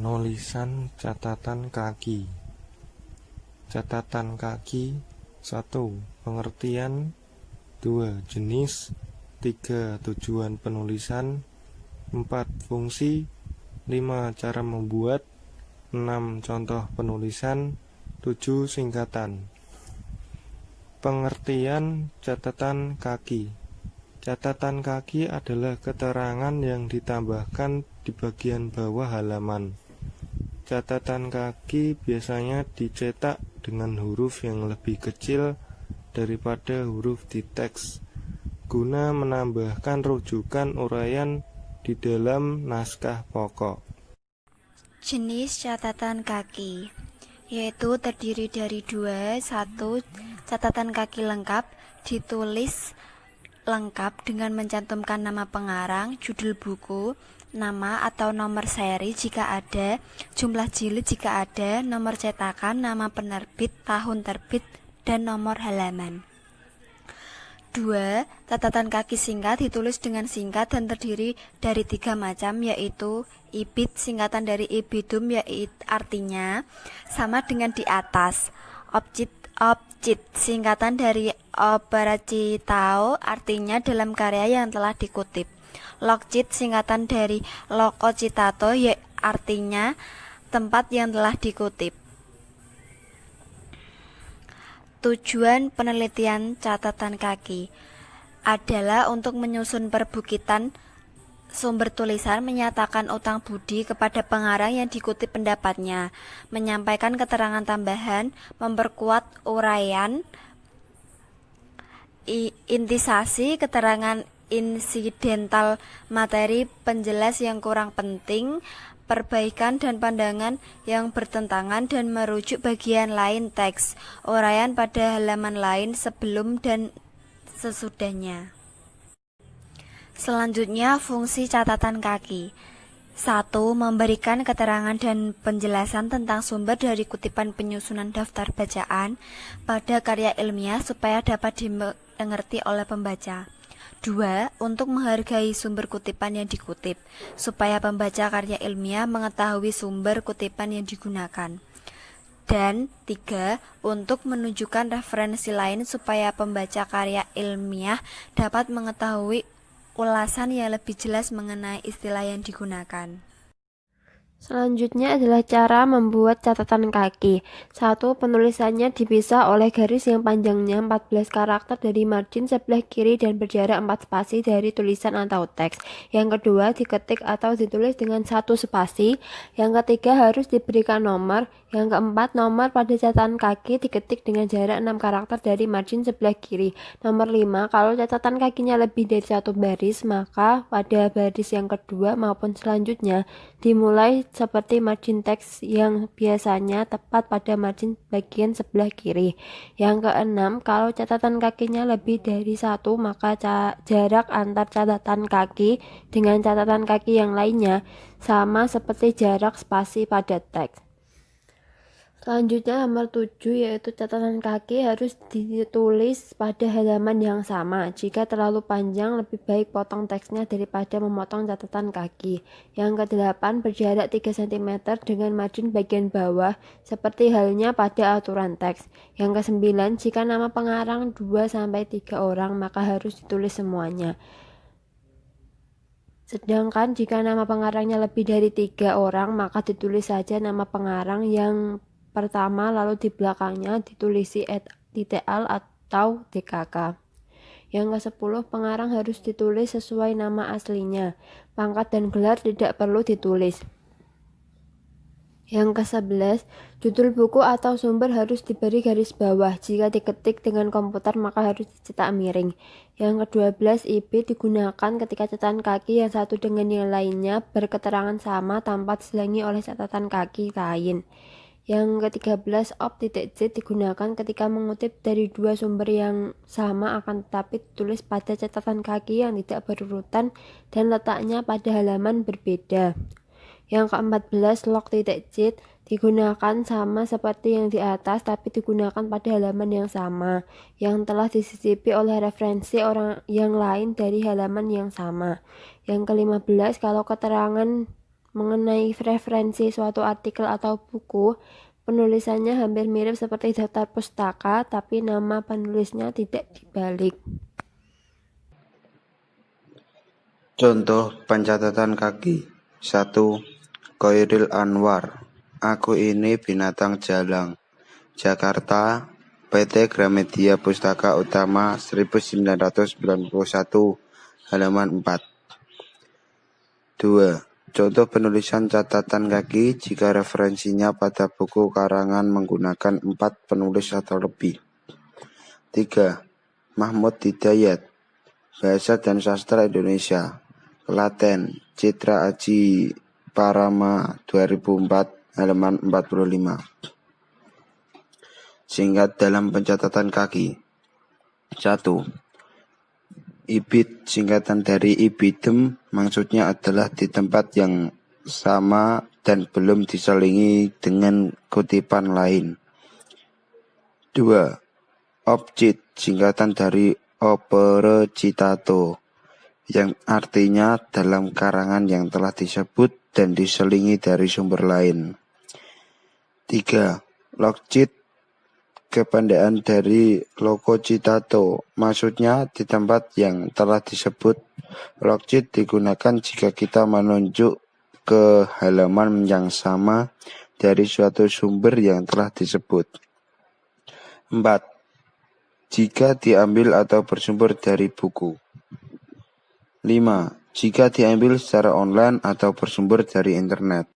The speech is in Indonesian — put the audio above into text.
Penulisan catatan kaki. Catatan kaki 1. Pengertian 2. Jenis 3. Tujuan penulisan 4. Fungsi 5. Cara membuat 6. Contoh penulisan 7. Singkatan. Pengertian catatan kaki. Catatan kaki adalah keterangan yang ditambahkan di bagian bawah halaman. Catatan kaki biasanya dicetak dengan huruf yang lebih kecil daripada huruf di teks, guna menambahkan rujukan uraian di dalam naskah pokok. Jenis catatan kaki yaitu terdiri dari 2. 1. Catatan kaki lengkap, ditulis lengkap dengan mencantumkan nama pengarang, judul buku, nama atau nomor seri jika ada, jumlah jilid jika ada, nomor cetakan, nama penerbit, tahun terbit, dan nomor halaman. 2. Catatan kaki singkat ditulis dengan singkat dan terdiri dari 3 macam, yaitu ibid, singkatan dari ibidum, yaitu artinya sama dengan di atas. Objit, singkatan dari operacitao, artinya dalam karya yang telah dikutip. Lokcit, singkatan dari lokocitato, artinya tempat yang telah dikutip. Tujuan penelitian catatan kaki adalah untuk menyusun perbukitan sumber tulisan, menyatakan utang budi kepada pengarang yang dikutip pendapatnya, menyampaikan keterangan tambahan, memperkuat uraian, intisasi, keterangan insidental, materi penjelas yang kurang penting, perbaikan dan pandangan yang bertentangan, dan merujuk bagian lain teks, uraian pada halaman lain sebelum dan sesudahnya. Selanjutnya, fungsi catatan kaki. 1. Memberikan keterangan dan penjelasan tentang sumber dari kutipan penyusunan daftar bacaan pada karya ilmiah supaya dapat dimengerti oleh pembaca. 2. Untuk menghargai sumber kutipan yang dikutip, supaya pembaca karya ilmiah mengetahui sumber kutipan yang digunakan. Dan 3. Untuk menunjukkan referensi lain supaya pembaca karya ilmiah dapat mengetahui ulasan yang lebih jelas mengenai istilah yang digunakan. Selanjutnya adalah cara membuat catatan kaki. 1. Penulisannya dipisah oleh garis yang panjangnya 14 karakter dari margin sebelah kiri dan berjarak 4 spasi dari tulisan atau teks. Yang kedua, diketik atau ditulis dengan 1 spasi. Yang ketiga, harus diberikan nomor. Yang keempat, nomor pada catatan kaki diketik dengan jarak 6 karakter dari margin sebelah kiri. Nomor 5, kalau catatan kakinya lebih dari 1 baris, maka pada baris yang kedua maupun selanjutnya dimulai seperti margin teks yang biasanya tepat pada margin bagian sebelah kiri. Yang keenam, kalau catatan kakinya lebih dari 1, maka jarak antar catatan kaki dengan catatan kaki yang lainnya sama seperti jarak spasi pada teks. Selanjutnya nomor 7, yaitu catatan kaki harus ditulis pada halaman yang sama. Jika terlalu panjang, lebih baik potong teksnya daripada memotong catatan kaki. Yang ke-8, berjarak 3 cm dengan margin bagian bawah, seperti halnya pada aturan teks. Yang ke-9, jika nama pengarang 2-3 orang, maka harus ditulis semuanya. Sedangkan jika nama pengarangnya lebih dari 3 orang, maka ditulis saja nama pengarang yang pertama, lalu di belakangnya ditulisi @al atau DKK. Yang ke-10, pengarang harus ditulis sesuai nama aslinya. Pangkat dan gelar tidak perlu ditulis. Yang ke-11, judul buku atau sumber harus diberi garis bawah. Jika diketik dengan komputer, maka harus dicetak miring. Yang ke-12, ibid digunakan ketika catatan kaki yang satu dengan yang lainnya berketerangan sama tanpa diselingi oleh catatan kaki lain. Yang ke-13, op.z digunakan ketika mengutip dari 2 sumber yang sama akan tetapi ditulis pada catatan kaki yang tidak berurutan dan letaknya pada halaman berbeda. Yang ke-14, log.z digunakan sama seperti yang di atas tapi digunakan pada halaman yang sama yang telah disisipi oleh referensi orang yang lain dari halaman yang sama. Yang ke-15, kalau keterangan Mengenai referensi suatu artikel atau buku, penulisannya hampir mirip seperti daftar pustaka, tapi nama penulisnya tidak dibalik. Contoh pencatatan kaki. 1. Khairil Anwar. Aku ini binatang jalang. Jakarta, PT Gramedia Pustaka Utama 1991, halaman 4. 2. Contoh penulisan catatan kaki jika referensinya pada buku karangan menggunakan 4 penulis atau lebih. 3. Mahmud Hidayat, Bahasa dan Sastra Indonesia, Klaten, Citra Aji Parama 2004, halaman 45. Singkat dalam pencatatan kaki. 1. Ibid, singkatan dari ibidem, maksudnya adalah di tempat yang sama dan belum diselingi dengan kutipan lain. 2. Objit, singkatan dari opere citato, yang artinya dalam karangan yang telah disebut dan diselingi dari sumber lain. 3. Logjit, kepandaian dari logo citato, maksudnya di tempat yang telah disebut. Logjit digunakan jika kita menunjuk ke halaman yang sama dari suatu sumber yang telah disebut. 4. Jika diambil atau bersumber dari buku. 5. Jika diambil secara online atau bersumber dari internet.